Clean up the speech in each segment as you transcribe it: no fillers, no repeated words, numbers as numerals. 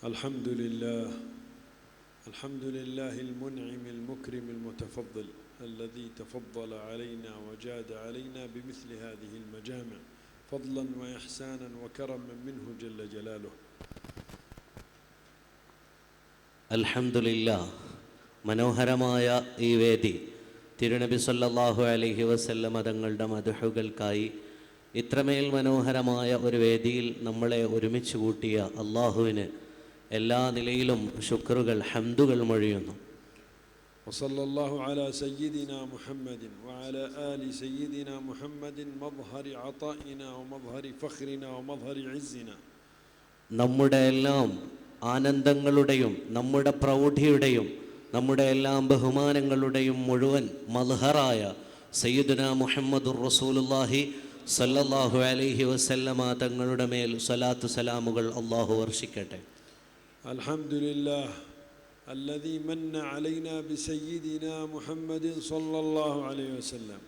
الحمد لله المنعم المكرم المتفضل الذي تفضل علينا وجاد علينا بمثل هذه المجامع فضلا وإحسانا وكرما منه جل جلاله. അൽഹംദുലില്ലാ, മനോഹരമായ ഈ വേദി തിരുനബി സല്ലല്ലാഹു അലൈഹി വസല്ലമ തങ്ങളുടെ മദ്ഹുകൾക്കായി ഇത്രമേൽ മനോഹരമായ ഒരു വേദിയിൽ നമ്മളെ ഒരുമിച്ച് കൂട്ടിയ അള്ളാഹുവിന് എല്ലാ നിലയിലും ശുക്റുകൾ, ഹംദുകൾ മൊഴിയുന്നു. വസല്ലല്ലാഹു അലാ സയ്യിദിനാ മുഹമ്മദിൻ വഅലാ ആലി സയ്യിദിനാ മുഹമ്മദിൻ മദ്ഹരി അതാഇനാ വമദ്ഹരി ഫഖ്രിനാ വമദ്ഹരി ഇസ്സിനാ. നമ്മുടെ എല്ലാം ആനന്ദങ്ങളുടെയും നമ്മുടെ പ്രൗഢിയുടെയും നമ്മുടെ എല്ലാം ബഹുമാനങ്ങളുടെയും മുഴുവൻ മദ്ഹറായ സയ്യിദുനാ മുഹമ്മദുർ റസൂലുള്ളാഹി സല്ലല്ലാഹു അലൈഹി വസല്ലമ തങ്ങളുടെ മേൽ സ്വലാത്തു സലാമുകൾ അല്ലാഹു വർഷിക്കട്ടെ. അൽഹംദുലില്ലാഹ് الذي من علينا بسيدنا محمد صلى الله عليه وسلم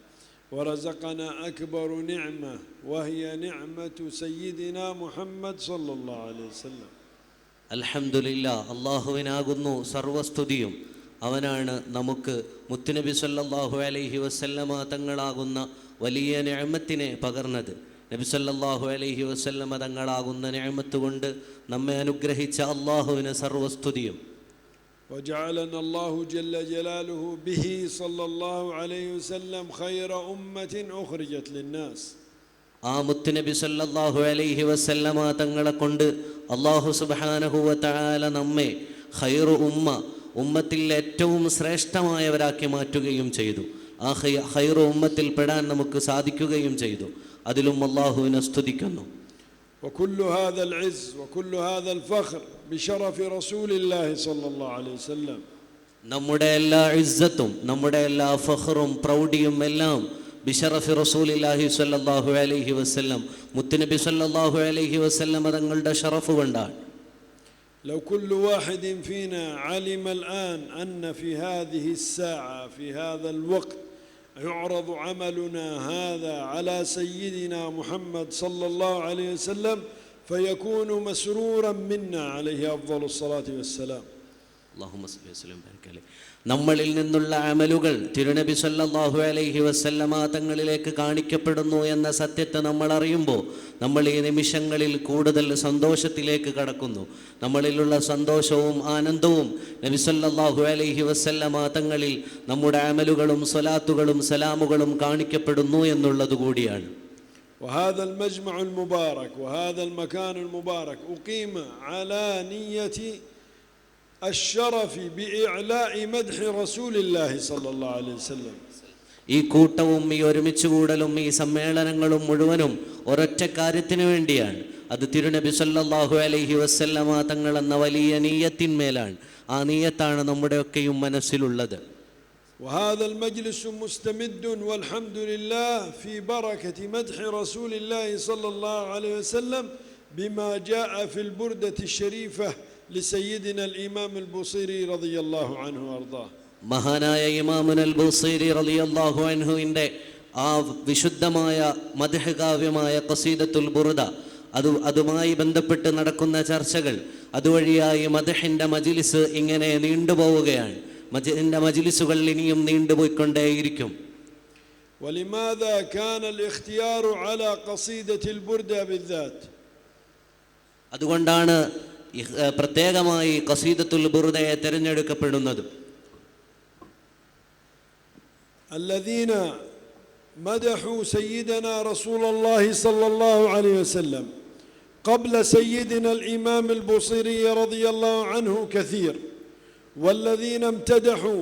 ورزقنا أكبر نعمة وهي نعمة سيدنا محمد صلى الله عليه وسلم. അൽഹംദുലില്ലാ, അള്ളാഹുവിനാകുന്നു സർവസ്തുതിയും. അവനാണ് നമുക്ക് മുത്തുനബി സല്ലല്ലാഹു അലൈഹി വസല്ലമ തങ്ങളാകുന്ന വലിയ നിഅമത്തിനെ പകർന്നത്. നബി സല്ലല്ലാഹു അലൈഹി വസല്ലമ തങ്ങളാകുന്ന നിഅമത്ത് കൊണ്ട് നമ്മെ അനുഗ്രഹിച്ച അള്ളാഹുവിന് സർവസ്തുതിയും. وجعلنا الله جل جلاله به صلى الله عليه وسلم خير أمة أخرجت للناس. ആ മുത്തുനബി സല്ലല്ലാഹു അലൈഹി വസല്ലമ തങ്ങളെ കൊണ്ട് അല്ലാഹു സുബ്ഹാനഹു വ തആല നമ്മെ ഖൈറു ഉമ്മത്തിൽ ഏറ്റവും ശ്രേഷ്ഠമായവരാക്കി മാറ്റുകയും ചെയ്തു. ആ ഖൈറു ഉമ്മത്തിൽ പെടാൻ നമുക്ക് സാധിക്കുകയും ചെയ്തു. അതിലും അല്ലാഹുവിനെ സ്തുതിക്കുന്നു. وكل هذا العز وكل هذا الفخر بشرف رسول الله صلى الله عليه وسلم. നമ്മുടെ എല്ലാ ഇസ്സത്തും നമ്മുടെ എല്ലാ ഫഖറും പ്രൗഢിയും എല്ലാം ബിശറഫി റസൂലില്ലാഹി സ്വല്ലല്ലാഹു അലൈഹി വസല്ലം, മുത്തുനബി സ്വല്ലല്ലാഹു അലൈഹി വസല്ലം തങ്ങളുടെ ഷറഫ് കൊണ്ടാണ്. لو كل واحد فينا علم الآن أن في هذه الساعة في هذا الوقت يعرض عملنا هذا على سيدنا محمد صلى الله عليه وسلم فيكون مسرورا منا عليه أفضل الصلاة والسلام. اللهم صل وسلم وبارك عليه. നമ്മളിൽ നിന്നുള്ള അമലുകൾ തിരുനബി സല്ലല്ലാഹു അലൈഹി വസല്ലമ തങ്ങളിലേക്ക് കാണിക്കപ്പെടുന്നു എന്ന സത്യത്തെ നമ്മൾ അറിയുമ്പോൾ നമ്മൾ ഈ നിമിഷങ്ങളിൽ കൂടുതൽ സന്തോഷത്തിലേക്ക് കടക്കുന്നു. നമ്മളിലുള്ള സന്തോഷവും ആനന്ദവും നബി സല്ലല്ലാഹു അലൈഹി വസല്ലമ തങ്ങളിൽ നമ്മുടെ അമലുകളും സ്വലാത്തുകളും സലാമുകളും കാണിക്കപ്പെടുന്നു എന്നുള്ളത് കൂടിയാണ്. وهذا المجمع المبارك وهذا المكان المبارك أقيم على نية الشرف بإعلاء مدح رسول الله صلى الله عليه وسلم. ഈ കൂട്ടവും ഈ ഒരുമിച്ച് കൂടലും ഈ സമ്മേളനങ്ങളും മുഴുവനും ഒരൊറ്റ കാര്യത്തിന് വേണ്ടിയാണ്. അത് തിരുനബി സല്ലല്ലാഹു അലൈഹി വസല്ലമ തങ്ങൾ എന്ന വലിയ നിയ്യത്തിന്മേലാണ്. ആ നിയ്യത്താണ് നമ്മുടെയൊക്കെയും മനസ്സിലുള്ളത്. وهذا المجلس مستمد والحمد لله في بركة مدح رسول الله صلى الله عليه وسلم بما جاء في البردة الشريفة لسيدنا الإمام البوصيري رضي الله عنه وأرضاه. മഹാനായ ഇമാമുൽ ബൂസൈരി റളിയല്ലാഹു അൻഹുവിൻ്റെ ആ വിശുദ്ധമായ മദ്ഹ് കാവ്യമായ ഖസീദത്തുൽ ബുർദ, അതുമായി ബന്ധപ്പെട്ട് നടക്കുന്ന ചർച്ചകൾ, അതുവഴിയായി മദ്ഹിൻ്റെ മജ്ലിസ് ഇങ്ങനെ നീണ്ടുപോവുകയാണ്. മദ്ഹിൻ്റെ മജ്ലിസുകൾ ഇനിയും നീണ്ടുപോയിക്കൊണ്ടേയിരിക്കും. ولماذا كان الاختيار على قصيدة البردة بالذات؟ അതുകൊണ്ടാണ് പ്രത്യേകമായി ഖസീദത്തുൽ ബുർദയെ തിരഞ്ഞെടുക്കപ്പെടുന്നത്. الذين مدحوا سيدنا رسول الله صلى الله عليه وسلم قبل سيدنا الإمام البوصيري رضي الله عنه كثير، والذين امتدحوا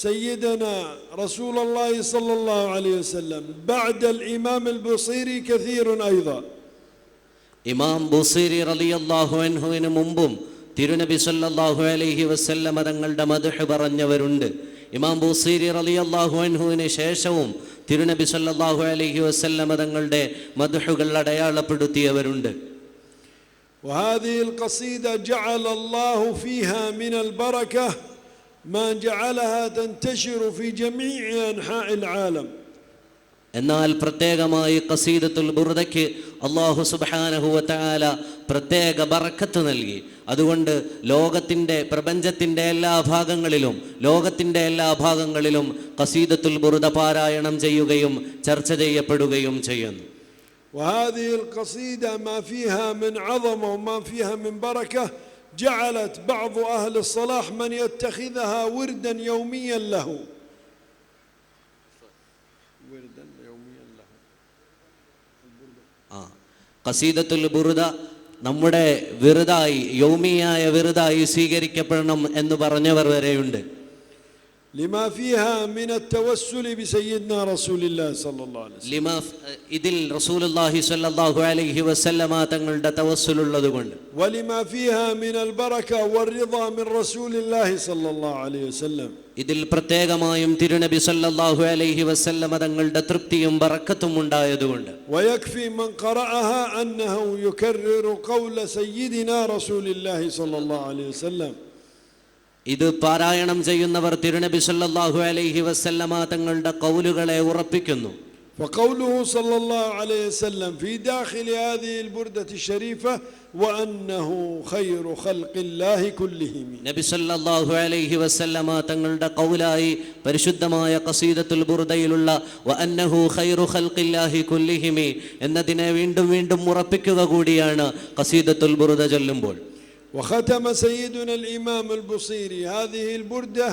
سيدنا رسول الله صلى الله عليه وسلم بعد الإمام البوصيري كثير أيضا. ഇമാം ബൂസൈരി റളിയല്ലാഹു അൻഹുവിന് മുമ്പും തിരുനബി സല്ലല്ലാഹു അലൈഹി വസല്ലമ തങ്ങളുടെ മദ്ഹ് പറഞ്ഞവരുണ്ട്. ഇമാം ബൂസൈരി റളിയല്ലാഹു അൻഹുവിന് ശേഷവും തിരുനബി സല്ലല്ലാഹു അലൈഹി വസല്ലമ തങ്ങളുടെ മദ്ഹുകൾ അടയാളപ്പെടുത്തിയവരുണ്ട്. وهذه القصيدة جعل الله فيها من البركة ما جعلها تنتشر في جميع أنحاء العالم. എന്നാൽ പ്രത്യേകമായി ഖസീദത്തുൽ ബുർദയ്ക്ക് അല്ലാഹു സുബ്ഹാനഹു വ തആല പ്രത്യേക ബറക്കത്ത് നൽകി. അതുകൊണ്ട് പ്രപഞ്ചത്തിൻ്റെ എല്ലാ ഭാഗങ്ങളിലും ഖസീദത്തുൽ ബുർദ പാരായണം ചെയ്യുകയും ചർച്ച ചെയ്യപ്പെടുകയും ചെയ്യുന്നു. وهذه القصيدة ما فيها من عظمة وما فيها من بركة جعلت بعض أهل الصلاح من يتخذها وردا يوميا له. ഖസീദത്തുൽ ബുർദ നമ്മുടെ യൗമിയായ വിറുതായി സ്വീകരിക്കപ്പെടണം എന്ന് പറഞ്ഞവർ വരെയുണ്ട്. لما فيها من التوسل بسيدنا رسول الله صلى الله عليه وسلم. ഇതിൽ റസൂലുള്ളാഹി സ്വല്ലല്ലാഹു അലൈഹി വസല്ലമ തങ്ങളുടെ തവസ്സുൽ ഉള്ളതുകൊണ്ട്. ولما فيها من البركة والرضا من رسول الله صلى الله عليه وسلم. ഇതിൽ പ്രത്യേകമായും തിരുനബി സല്ലല്ലാഹു അലൈഹി വസല്ലമ തങ്ങളുടെ തൃപ്തിയും ബറക്കത്തും ഉണ്ടായതുകൊണ്ട്. ويكفي من قرأها أنه يكرر قول سيدنا رسول الله صلى الله عليه وسلم. ഇത് പാരായണം ചെയ്യുന്നവർ തിരുനബി സല്ലല്ലാഹു അലൈഹി വസല്ലമ തങ്ങളുടെ ഖൗലുകളെ ഉറപ്പിക്കുന്നു. فقوله صلى الله عليه وسلم في داخل هذه البردة الشريفة وأنه خير خلق الله كلهم. നബി സല്ലല്ലാഹു അലൈഹി വസല്ലമ തങ്ങളുടെ ഖൗലായി പരിശുദ്ധമായ ഖസീദത്തുൽ ബുർദയിലുള്ള വഅന്നഹു ഖൈറു ഖൽഖില്ലാഹി കുല്ലിഹിം എന്നതിനെ വീണ്ടും ഉറപ്പിക്കുക കൂടിയാണ് ഖസീദത്തുൽ ബുർദ ചൊല്ലുമ്പോൾ. وختم سيدنا الإمام البصيري هذه البردة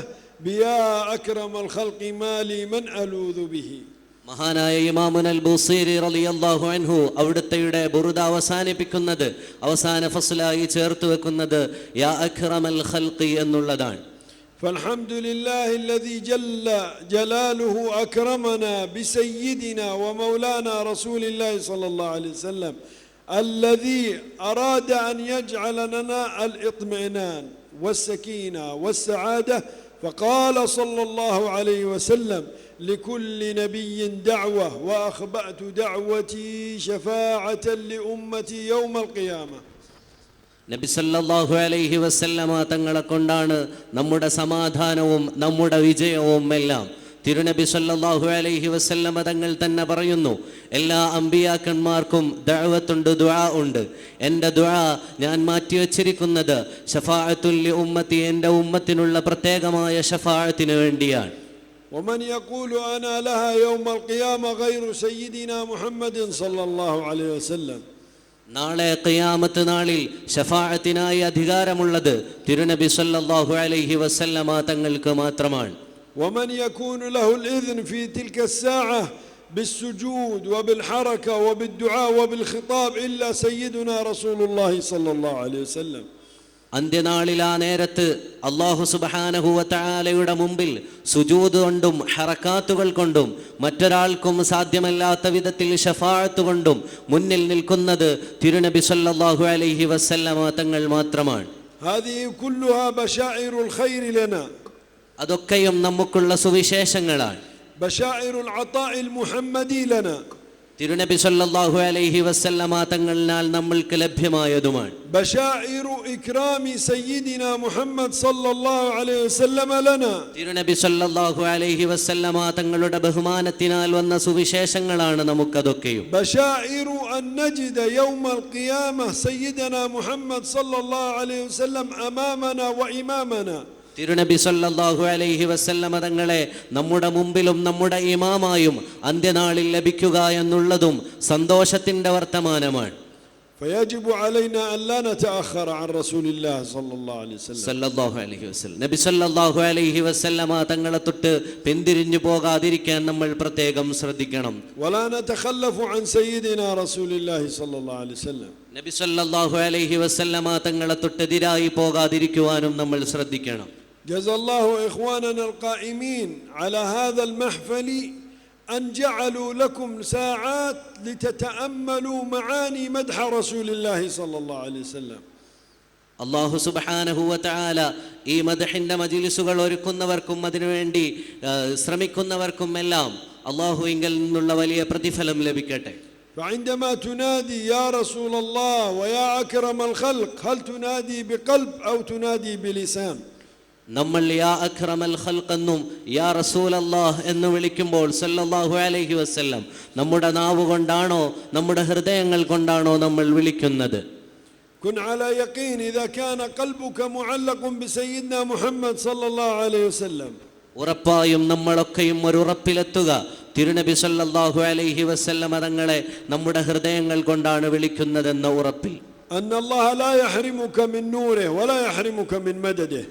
بيا أكرم الخلق مالي من ألوذ به. മഹാനായ ഇമാമുൽ ബുസീരി റളിയല്ലാഹു അൻഹു അവിടുത്തെ ബുർദ അവസാനിപ്പിക്കുന്നത് അവസാന ഫസ്ലായി ചേർത്ത് വെക്കുന്നത് യാ അക്രമൽ ഖൽഖി എന്നുള്ളതാണ്. فالحمد لله الذي جل جلاله أكرمنا بسيدنا ومولانا رسول الله صلى الله عليه وسلم الذي أراد أن يجعل لنا الإطمئنان والسكينة والسعادة فقال صلى الله عليه وسلم لكل نبي دعوة وأخبأت دعوتي شفاعة لأمتي يوم القيامة. നബി സല്ലല്ലാഹു അലൈഹി വസല്ലമ തങ്ങളെ കൊണ്ടാണ് നമ്മുടെ സമാധാനവും നമ്മുടെ വിജയവും എല്ലാം. തിരുനബി സല്ലല്ലാഹു അലൈഹി വസല്ലമ തങ്ങൾ തന്നെ പറയുന്നു, എല്ലാ അമ്പിയാക്കന്മാർക്കും ദഅവത്തുണ്ട്, ദുആ ഉണ്ട്. എൻ്റെ ദുആ ഞാൻ മാറ്റിവെച്ചിരിക്കുന്നത് ശഫാഅത്തുൽ ലി ഉമ്മത്തി, എൻ്റെ ഉമ്മത്തിനുള്ള പ്രത്യേകമായ ശഫാഅത്തിന് വേണ്ടിയാണ്. ومن يقول أنا لها يوم القيامة غير سيدنا محمد صلى الله عليه وسلم. നാളെ ഖിയാമത്ത് നാളിൽ ശഫാഅത്തിനായി അധികാരമുള്ളത് തിരുനബി സല്ലല്ലാഹു അലൈഹി വസല്ലമ തങ്ങൾക്ക് മാത്രമാണ്. ومن يكون له الإذن في تلك الساعة بالسجود وبالحركة وبالدعاء وبالخطاب إلا سيدنا رسول الله صلى الله عليه وسلم. അന്ത്യനാളിൽ ആ നേരത്ത് അല്ലാഹു സുബ്ഹാനഹു വ തആലയുടെ മുമ്പിൽ സുജൂദ് കൊണ്ടും ഹറക്കാത്തുകൾ കൊണ്ടും മറ്റൊരാൾക്കും സാധ്യമല്ലാത്ത വിധത്തിൽ ശഫാഅത്ത് കൊണ്ടും മുന്നിൽ നിൽക്കുന്നത് തിരുനബി സല്ലല്ലാഹു അലൈഹി വസല്ലമ തങ്ങൾ മാത്രമാണ്. هذه كلها بشائر الخير لنا. അതൊക്കെയും നമുക്കുള്ള സുവിശേഷങ്ങളാണ്. بشائر العطاء المحمدي لنا. തിരുനബി സല്ലല്ലാഹു അലൈഹി വസല്ലമ തങ്ങളാൽ നമ്മൾക്ക് ലഭ്യമായതുമാണ്. بشائر إكرام سيدنا محمد صلى الله عليه وسلم لنا. തിരുനബി സല്ലല്ലാഹു അലൈഹി വസല്ലമ തങ്ങളുടെ ബഹുമാനത്തിനാൽ വന്ന സുവിശേഷങ്ങളാണ് നമുക്കതൊക്കെയും. بشائر أن نجد يوم القيامة سيدنا محمد صلى الله عليه وسلم أمامنا وإمامنا. തിരുനബി സല്ലല്ലാഹു അലൈഹി വസല്ലമ തങ്ങളെ നമ്മുടെ മുമ്പിലും നമ്മുടെ ഇമാമായും അന്ത്യനാളിൽ ലഭിക്കുക എന്നുള്ളതും സന്തോഷത്തിന്റെ വർത്തമാനമാണ്. فيجب علينا أن لا نتأخر عن رسول الله صلى الله عليه وسلم. സല്ലല്ലാഹു അലൈഹി വസല്ലം നബി സല്ലല്ലാഹു അലൈഹി വസല്ലമ തങ്ങളെ തൊട്ട് പിന്തിരിഞ്ഞു പോകാതിരിക്കാൻ നമ്മൾ പ്രത്യേകം ശ്രദ്ധിക്കണം. ولا نتخلف عن سيدنا رسول الله صلى الله عليه وسلم. നബി സല്ലല്ലാഹു അലൈഹി വസല്ലമ തങ്ങളെ തൊട്ടെതിരായി പോകാതിരിക്കുവാനും നമ്മൾ ശ്രദ്ധിക്കണം. جزا الله إخواننا القائمين على هذا المحفل أن جعلوا لكم ساعات لتتأملوا معاني مدح رسول الله صلى الله عليه وسلم. അല്ലാഹു സുബ്ഹാനഹു വ തആല ഈ മദ്ഹിന്റെ മജ്ലിസുകൾ ഒരുക്കുന്നവർക്കും അതിനുവേണ്ടി ശ്രമിക്കുന്നവർക്കും എല്ലാം അല്ലാഹുവിങ്കൽ നിന്നുള്ള വലിയ പ്രതിഫലം ലഭിക്കട്ടെ. فعندما تنادي يا رسول الله ويا أكرم الخلق هل تنادي بقلب أو تنادي بلسان؟ നമ്മൾ യാ അക്രമൽ ഖൽഖ് എന്നും യാ റസൂലല്ലാഹ് എന്ന് വിളിക്കുമ്പോൾ സല്ലല്ലാഹു അലൈഹി വസല്ലം നമ്മുടെ നാവ് കൊണ്ടാണോ നമ്മുടെ ഹൃദയങ്ങൾ കൊണ്ടാണോ നമ്മൾ വിളിക്കുന്നത്? كن على يقين إذا كان قلبك معلق بسيدنا محمد صلى الله عليه وسلم. ഉറപ്പായും നമ്മളൊക്കെയും ഒരു ഉറപ്പിലെത്തുക, തിരുനബി സല്ലല്ലാഹു അലൈഹി വസല്ലം തങ്ങളെ നമ്മുടെ ഹൃദയങ്ങൾ കൊണ്ടാണ് വിളിക്കുന്നതെന്ന ഉറപ്പിൽ. أن الله لا يحرمك من نوره ولا يحرمك من مدده.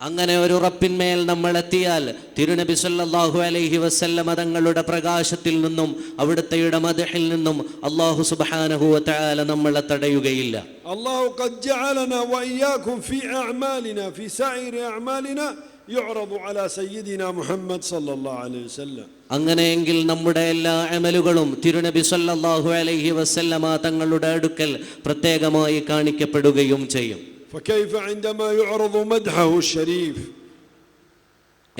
അങ്ങനെ ഒരു ഉറപ്പിന്മേൽ നമ്മൾ എത്തിയാൽ തിരുനബി സല്ലല്ലാഹു അലൈഹി വസല്ലം തങ്ങളുടെ പ്രകാശത്തിൽ നിന്നും അവിടുത്തെ മദ്ഹിൽ നിന്നും അല്ലാഹു സുബ്ഹാനഹു വ തആല നമ്മളെ തടയുകയില്ല. അല്ലാഹു ഖദ് ജഅലനാ വഇയ്യാകും ഫീ അഅമാലിനാ ഫീ സഈരി അഅമാലിനാ യുഅറദു അലാ സയ്യിദിനാ മുഹമ്മദ് സല്ലല്ലാഹു അലൈഹി വസല്ലം. അങ്ങനെയെങ്കിൽ നമ്മുടെ എല്ലാ അമലുകളും തിരുനബി സല്ലല്ലാഹു അലൈഹി വസല്ലം തങ്ങളുടെ അടുക്കൽ പ്രത്യേകമായി കാണിക്കപ്പെടുകയും ചെയ്യും. فكيف عندما يعرض مدحه الشريف.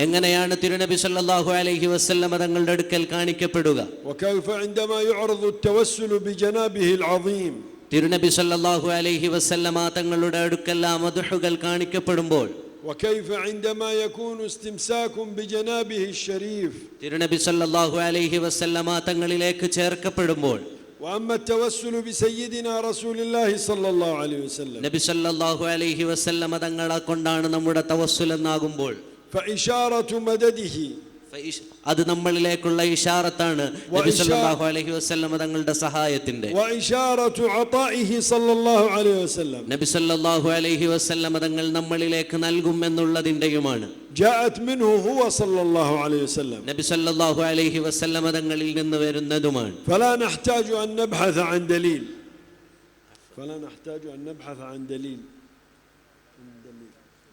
എങ്ങനെയാണ് തിരുനബി സല്ലല്ലാഹു അലൈഹി വസല്ലം തങ്ങളുടെ അടുക്കൽ കാണിക്കപ്പെടുക? وكيف عندما يعرض التوسل بجنابه العظيم. തിരുനബി സല്ലല്ലാഹു അലൈഹി വസല്ലം തങ്ങളുടെ അടുക്കൽ മദ്ഹുകൾ കാണിക്കപ്പെടുമ്പോൾ وكيف عندما يكون استمساك بجنابه الشريف. തിരുനബി സല്ലല്ലാഹു അലൈഹി വസല്ലം തങ്ങളിലേക്ക് ചേർക്കപ്പെടുമ്പോൾ وأما التوسل بسيدنا رسول الله صلى الله عليه وسلم. നബി സല്ലല്ലാഹു അലൈഹി വസല്ലം തങ്ങളെ കൊണ്ടാണ് നമ്മുടെ തവസ്സുൽ എന്നാകുമ്പോൾ فإشارة مدده. അത് നമ്മളിലേക്കുള്ള ഇശാറത്താണ് നബി സല്ലല്ലാഹു അലൈഹി വസല്ലം തങ്ങളുടെ സഹായത്തിന്റെ. وإشارة عطائه صلى الله عليه وسلم. നബി സല്ലല്ലാഹു അലൈഹി വസല്ലം തങ്ങൾ നമ്മളിലേക്ക് നൽകുമെന്നുള്ളതിന്റെയുമാണ്. جاءت منه هو صلى الله عليه وسلم. നബി സല്ലല്ലാഹു അലൈഹി വസല്ലം തങ്ങളിൽ നിന്ന് വരുന്നതുമാണ്. فلا نحتاج أن نبحث عن دليل. فلا نحتاج أن نبحث عن دليل.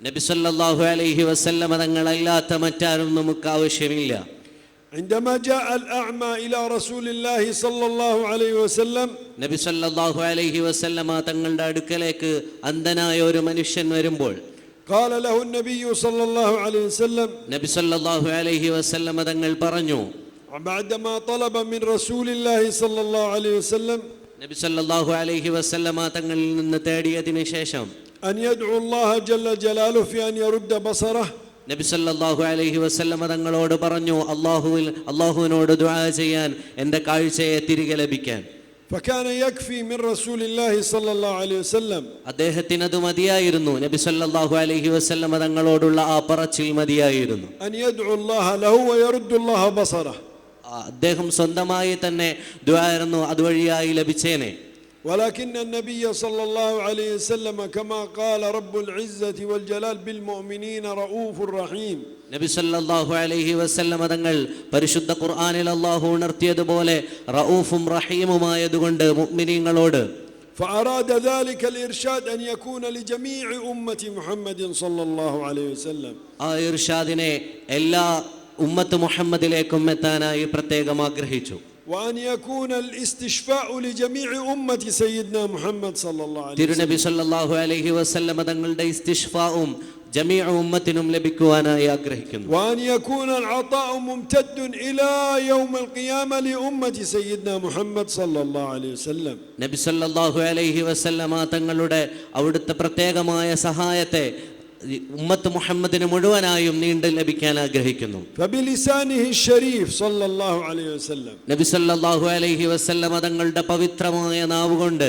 നബി സല്ലല്ലാഹു അലൈഹി വസല്ലം തങ്ങളല്ലാത്ത മറ്റാരും നമുക്ക് ആവശ്യമില്ല. عندما جاء الأعمى إلى رسول الله صلى الله عليه وسلم. നബി സല്ലല്ലാഹു അലൈഹി വസല്ലം തങ്ങളുടെ അടുക്കലേക്ക് അന്ധനായ ഒരു മനുഷ്യൻ വരുമ്പോൾ قال له النبي صلى الله عليه وسلم. നബി സല്ലല്ലാഹു അലൈഹി വസല്ലം തങ്ങൾ പറഞ്ഞു, بعدما طلب من رسول الله صلى الله عليه وسلم. നബി സല്ലല്ലാഹു അലൈഹി വസല്ലം തങ്ങളിൽ നിന്ന് തേടിയതിനു ശേഷം أن يدعو الله جل جلاله في أن يرد بصره. നബി സല്ലല്ലാഹു അലൈഹി വസല്ലം തങ്ങളോട് പറഞ്ഞു, അല്ലാഹുവിനോട് ദുആ ചെയ്യാൻ എൻ്റെ കാഴ്ചയെ തിരികെ ലഭിക്കാൻ. فكان يكفي من رسول الله صلى الله عليه وسلم. അദ്ദേഹത്തിന് അത് മതിയായിരുന്നു. നബി സല്ലല്ലാഹു അലൈഹി വസല്ലം തങ്ങളോടുള്ള ആ പറച്ചിൽ മതിയായിരുന്നു. أن يدعو الله له ويرد الله بصره. അദ്ദേഹം സ്വന്തമായി തന്നെ ദുആയിരുന്നു അതുവഴിയായി ലഭിച്ചേനെ. ولكن النبي صلى الله عليه وسلم كما قال رب العزة والجلال بالمؤمنين رؤوف رحيم. നബി സല്ലല്ലാഹു അലൈഹി വസല്ലം തങ്ങൾ പരിശുദ്ധ ഖുർആനിൽ അല്ലാഹു ഉണർത്തിയതുപോലെ റഊഫും റഹീമുമായതുകൊണ്ട് മുഅ്മിനീങ്ങളോട് فأراد ذلك الإرشاد أن يكون لجميع أمة محمد صلى الله عليه وسلم. ആ ഇർഷാദിനെ എല്ലാ ഉമ്മത്ത് മുഹമ്മദിലേക്കും എത്താനായി പ്രത്യേകം ആഗ്രഹിച്ചു. وأن يكون الاستشفاء لجميع أمة سيدنا محمد صلى الله عليه وسلم. തിരുനബി സല്ലല്ലാഹു അലൈഹി വസല്ലം തങ്ങളുടെ ഇസ്തിഷ്ഫാഉം ജമീഉ ഉമ്മത്തിനും ലഭിക്കുവാനായി ആഗ്രഹിക്കുന്നു. وأن يكون العطاء ممتد إلى يوم القيامة لأمة سيدنا محمد صلى الله عليه وسلم. നബി സല്ലല്ലാഹു അലൈഹി വസല്ലം തങ്ങളുടെ അവിടുത്തെ പ്രത്യേകമായ സഹായത്തെ ഉമ്മത്ത് മുഹമ്മദിന് മുഴുവനായും നീണ്ടു ലഭിക്കാൻ ആഗ്രഹിക്കുന്നു. فبلسانه الشريف صلى الله عليه وسلم. നബി സല്ലല്ലാഹു അലൈഹി വസല്ലം തങ്ങളുടെ പവിത്രമായ നാവുകൊണ്ട്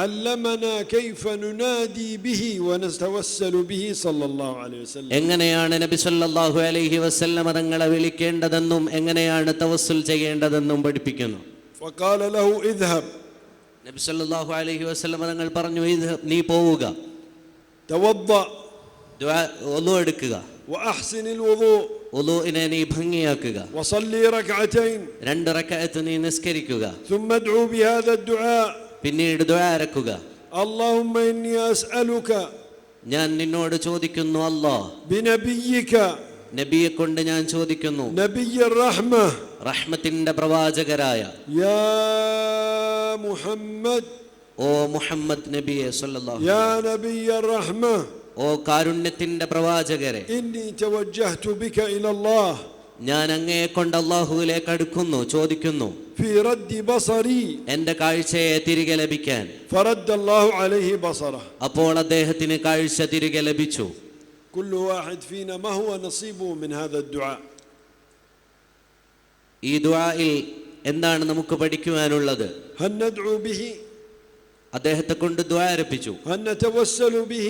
علمنا كيف ننادي به ونتوسل به صلى الله عليه وسلم. എങ്ങനെയാണ് നബി സല്ലല്ലാഹു അലൈഹി വസല്ലം തങ്ങളെ വിളിക്കേണ്ടതെന്നും എങ്ങനെയാണ് തവസ്സുൽ ചെയ്യേണ്ടതെന്നും പഠിപ്പിക്കുന്നു. وقال له اذهب. നബി സല്ലല്ലാഹു അലൈഹി വസല്ലം തങ്ങൾ പറഞ്ഞു, നീ പോവുക, توضأ വുളു എടുക്കുക, وأحسن الوضوء. വുളുഇനെ നീ ഭംഗിയാക്കുക, وصلي ركعتين. 2 റക്അത്ത് നീ നിസ്കരിക്കുക, ثم ادعو بهذا الدعاء. പിന്നീട് ദുആ ഇറക്കുക. اللهم إني أسألك ഞാൻ നിന്നോട് ചോദിക്കുന്നു, അല്ലാഹ് بنبيك. നബിയെ കൊണ്ട് ഞാൻ ചോദിക്കുന്നു, نبي الرحمة. റഹ്മത്തിന്റെ പ്രവാചകരായ يا محمد. ഓ മുഹമ്മദ് നബിയെ സല്ലല്ലാഹു يا نبي الرحمة. ഓ കാരുണ്യത്തിന്റെ പ്രവാചകരെ, إني توجهت بك إلى الله. ഞാൻ അങ്ങയെ കൊണ്ട് അല്ലാഹുവിലേക്ക് അടുക്കുന്നു, ചോദിക്കുന്നു في رد بصري. എന്റെ കാഴ്ചയെ തിരികെ ലഭിക്കാൻ. فرد الله عليه بصره. അപ്പോൾ അദ്ദേഹത്തിന് കാഴ്ച തിരികെ ലഭിച്ചു. كل واحد فينا ما هو نصيبه من هذا الدعاء. ഈ ദുആയിൽ എന്താണ് നമുക്ക് പഠിക്കുവാനുള്ളത്? هل ندعو به؟ അദ്ദേഹത്തെ കൊണ്ട് ദുആ ആരംഭിച്ചു. هل نتوسل به؟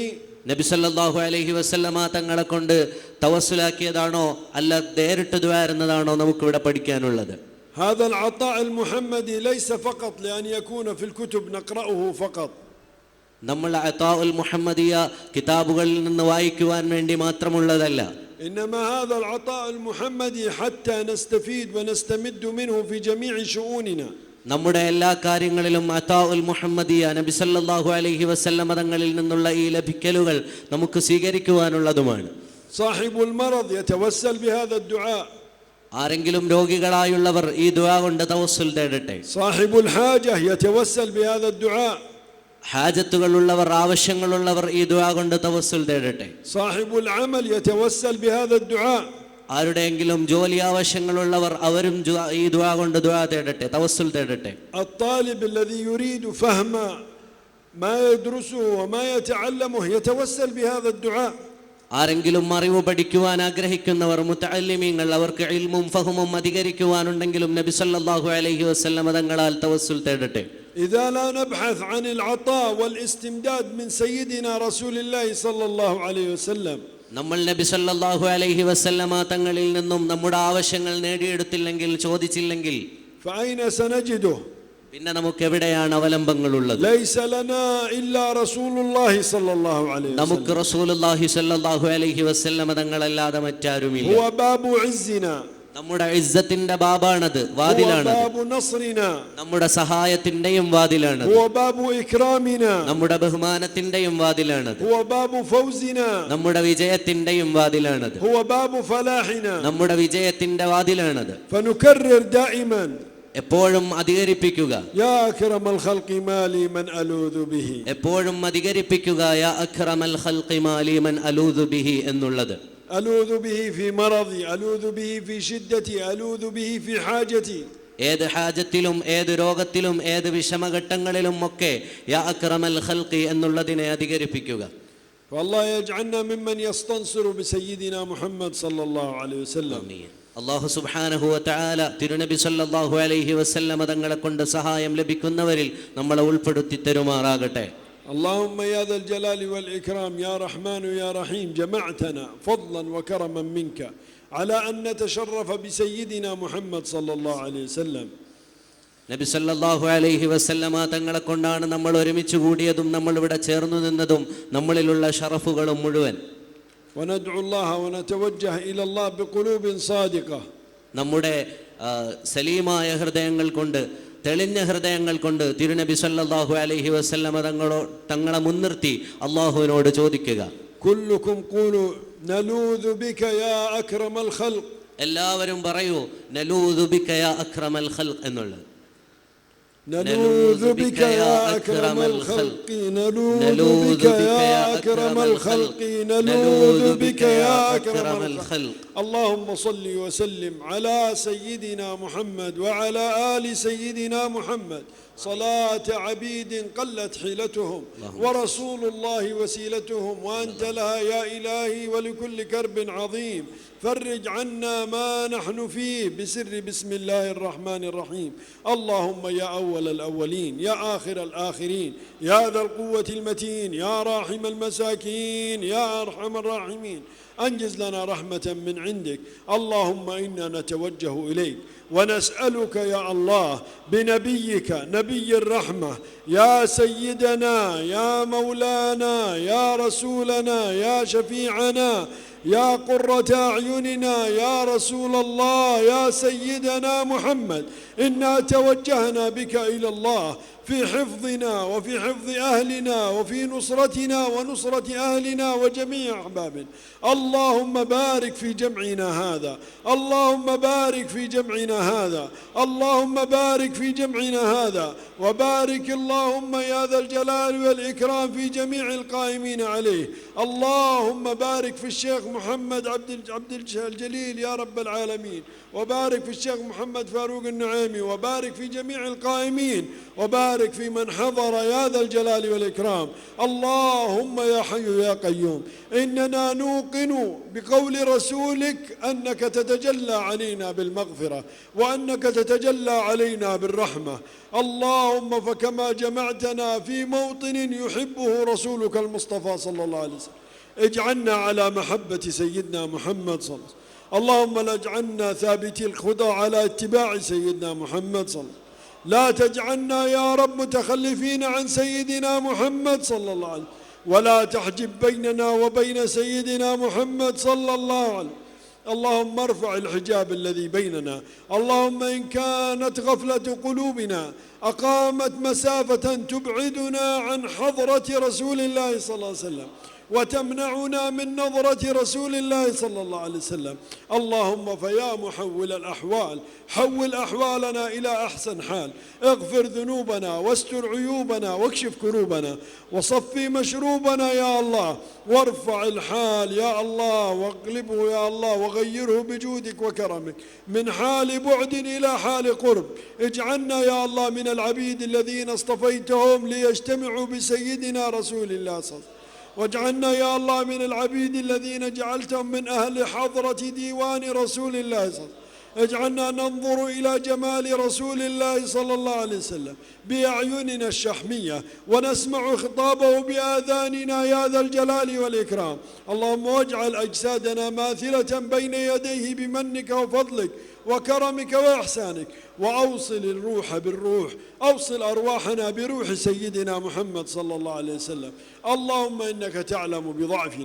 നബി സല്ലല്ലാഹു അലൈഹി വസല്ലമ തങ്ങളെ കൊണ്ട് തവസ്സുലാക്കിയതാണോ അല്ല നേരിട്ട് ദുആ എന്നതാണോ നമുക്കിവിടെ പഠിക്കാനുള്ളത്? هذا العطاء المحمدي ليس فقط لأن يكون في الكتب نقرأه فقط. നമ്മൾ അതാഉൽ മുഹമ്മദിയ കിതാബുകളിൽ നിന്ന് വായിക്കുവാൻ വേണ്ടി മാത്രമുള്ളതല്ല. إنما هذا العطاء المحمدي حتى نستفيد ونستمد منه في جميع شؤوننا. നമ്മുടെ എല്ലാ കാര്യങ്ങളിലും അതാഉൽ മുഹമ്മദിയ നബി സല്ലല്ലാഹു അലൈഹി വസല്ലമ തങ്ങളിൽ നിന്നുള്ള ഈ ലഭിക്കലുകൾ നമുക്ക് സ്വീകരിക്കുവാനുള്ളതുമാണ്. സാഹിബുൽ മറദ് യതവസ്സൽ ബിഹാദ الدعاء. ആരെങ്കിലും രോഗികളായുള്ളവർ ഈ ദുആ കൊണ്ട് തവസ്സുൽ തേടട്ടെ. സാഹിബുൽ ഹാജ യതവസ്സൽ ബിഹാദ الدعاء. ഹാജത്തുകളുള്ളവർ ആവശ്യങ്ങളുള്ളവർ ഈ ദുആ കൊണ്ട് തവസ്സുൽ തേടട്ടെ. സാഹിബുൽ അമൽ യതവസ്സൽ ബിഹാദ الدعاء. ആരുടെയെങ്കിലും ജോലി ആവശ്യങ്ങളുള്ളവർ അവരും ഈ ദുആ കൊണ്ട് ദുആ തേടട്ടെ, തവസ്സുൽ തേടട്ടെ. الطالب الذي يريد فهم ما يدرسه وما يتعلمه يتوسل بهذا الدعاء. ആരെങ്കിലും അറിവ് പഠിക്കുവാൻ ആഗ്രഹിക്കുന്നവർ മുതഅല്ലിമീങ്ങൾ അവർക്ക് ഇൽമും ഫഹമും അധികരിക്കുവാനുണ്ടെങ്കിലും നബി സല്ലല്ലാഹു അലൈഹി വസല്ലം തങ്ങളാൽ തവസ്സുൽ തേടട്ടെ. إذا لا نبحث عن العطاء والاستمداد من سيدنا رسول الله صلى الله عليه وسلم. നമ്മൾ നബി സല്ലല്ലാഹു അലൈഹി വസല്ലമ തങ്ങളിൽ നിന്നും നമ്മുടെ ആവശ്യങ്ങൾ നേടിയെടുത്തില്ലെങ്കിൽ ചോദിച്ചില്ലെങ്കിൽ فأين سنجده? പിന്നെ നമുക്ക് എവിടെയാണ് അവലംബങ്ങളുള്ളത്? ليس لنا إلا رسول الله صلى الله عليه وسلم. നമുക്ക് റസൂലുള്ളാഹി സ്വല്ലല്ലാഹു അലൈഹി വസല്ലമ തങ്ങളല്ലാതെ മറ്റാരുമില്ല. هو باب عزنا. നമ്മുടെ ഇസ്സത്തിന്റെ ബാബാണത്, വാതിലാണത്. നമ്മുടെ സഹായത്തിന്റെയും വാതിലാണത്. നമ്മുടെ ബഹുമാനത്തിന്റെയും വാതിലാണത്. നമ്മുടെ വിജയത്തിന്റെയും വാതിലാണത്. നമ്മുടെ വിജയത്തിന്റെ വാതിലാണത്. എപ്പോഴും അധികരിപ്പിക്കുക, എപ്പോഴും അധികരിപ്പിക്കുക യാ അക്രമൽ ഖൽഖി മാലി മൻ അലൂദു ബിഹി എന്നുള്ളത്. ألوذ به في مرضي، ألوذ به في شدتي، ألوذ به في حاجتي. ഏത് ഹാജത്തിലും ഏത് രോഗത്തിലും ഏത് വിഷമഘട്ടങ്ങളിലും ഒക്കെ യാ അക്രമൽ ഖൽഖി എന്നുള്ളതിനെ അധികരിപ്പിക്കുക. والله يجعلنا ممن يستنصر بسيدنا محمد صلى الله عليه وسلم. അല്ലാഹു സുബ്ഹാനഹു വ തആല തിരുനബി സല്ലല്ലാഹു അലൈഹി വസല്ലം തങ്ങളെ കൊണ്ട് സഹായം ലഭിക്കുന്നവരിൽ നമ്മളെ ഉൾപ്പെടുത്തി തരുമാറാകട്ടെ. اللهم يا ذا الجلال والإكرام يا رحمن يا رحيم جمعتنا فضلا وكرما منك على أن نتشرف بسيدنا محمد صلى الله عليه وسلم. നബി സല്ലല്ലാഹു അലൈഹി വസല്ലമ തങ്ങളെ കൊണ്ടാണ് നമ്മൾ ഒരുമിച്ച് കൂടിയതും നമ്മൾ ഇവിടെ ചേർന്നു നിന്നതും നമ്മളിലുള്ള ഷറഫുകളും മുഴുവൻ. وندعو الله ونتوجه إلى الله بقلوب صادقة. നമ്മുടെ സലീമായ ഹൃദയങ്ങൾ കൊണ്ട് തെളിഞ്ഞ ഹൃദയങ്ങൾ കൊണ്ട് തിരുനബി സല്ലല്ലാഹു അലൈഹി വസല്ലമ തങ്ങളെ മുൻനിർത്തി അല്ലാഹുവിനോട് ചോദിക്കുക. കുല്ലുകും ഖൂലു നലൂദു ബിക യാ അക്രമൽ ഖൽഖ്. എല്ലാവരും പറയൂ നലൂദു ബിക യാ അക്രമൽ ഖൽഖ് എന്നുള്ളത്. نلوذ بك يا أكرم الخلق، نلوذ بك يا أكرم الخلق، نلوذ بك يا أكرم الخلق. اللهم صل وسلم على سيدنا محمد وعلى آل سيدنا محمد صلاة عبيد قلت حيلتهم ورسول الله وسيلتهم وأنت لها يا إلهي ولكل كرب عظيم فرج عنا ما نحن فيه بسر بسم الله الرحمن الرحيم. اللهم يا أول الأولين يا آخر الآخرين يا ذا القوة المتين يا راحم المساكين يا أرحم الراحمين أنجز لنا رحمة من عندك. اللهم إنا نتوجه إليك ونسألك يا الله بنبيك نبي الرحمة يا سيدنا يا مولانا يا رسولنا يا شفيعنا يا قرة أعيننا يا رسول الله يا سيدنا محمد. إنا توجهنا بك إلى الله في حفظنا وفي حفظ أهلنا وفي نصرتنا ونصرة أهلنا وجميع أحبابنا. اللهم بارك في جمعنا هذا، اللهم بارك في جمعنا هذا، اللهم بارك في جمعنا هذا، وبارك اللهم يا ذا الجلال والإكرام في جميع القائمين عليه. اللهم بارك في الشيخ محمد عبد الجليل يا رب العالمين، وبارك في الشيخ محمد فاروق النعيمي، وبارك في جميع القائمين، وبارك بارك في من حضر يا ذا الجلال والإكرام. اللهم يا حي يا قيوم إننا نوقن بقول رسولك أنك تتجلى علينا بالمغفرة وأنك تتجلى علينا بالرحمة. اللهم فكما جمعتنا في موطن يحبه رسولك المصطفى صلى الله عليه وسلم اجعلنا على محبة سيدنا محمد صلى الله عليه وسلم. اللهم لا اجعلنا ثابتي الخطى على اتباع سيدنا محمد صلى الله عليه وسلم. لا تجعلنا يا رب متخلفين عن سيدنا محمد صلى الله عليه وسلم، ولا تحجب بيننا وبين سيدنا محمد صلى الله عليه وسلم. اللهم ارفع الحجاب الذي بيننا. اللهم إن كانت غفلة قلوبنا أقامت مسافة تبعدنا عن حضرة رسول الله صلى الله عليه وسلم وتمنعنا من نظرة رسول الله صلى الله عليه وسلم، اللهم فيا محول الأحوال حول أحوالنا إلى أحسن حال. اغفر ذنوبنا واستر عيوبنا واكشف كروبنا وصفي مشروبنا يا الله، وارفع الحال يا الله واقلبه يا الله وغيره بجودك وكرمك من حال بعد إلى حال قرب. اجعلنا يا الله من العبيد الذين اصطفيتهم ليجتمعوا بسيدنا رسول الله صلى الله عليه وسلم، واجعلنا يا الله من العبيد الذين جعلتهم من أهل حضرة ديوان رسول الله صلى الله عليه وسلم. اجعلنا ننظر إلى جمال رسول الله صلى الله عليه وسلم بأعيننا الشحمية ونسمع خطابه بآذاننا يا ذا الجلال والإكرام. اللهم واجعل أجسادنا ماثلة بين يديه بمنك وفضلك وكرمك وإحسانك، وأوصل الروح بالروح، أوصل أرواحنا بروح سيدنا محمد صلى الله عليه وسلم. اللهم إنك تعلم بضعفنا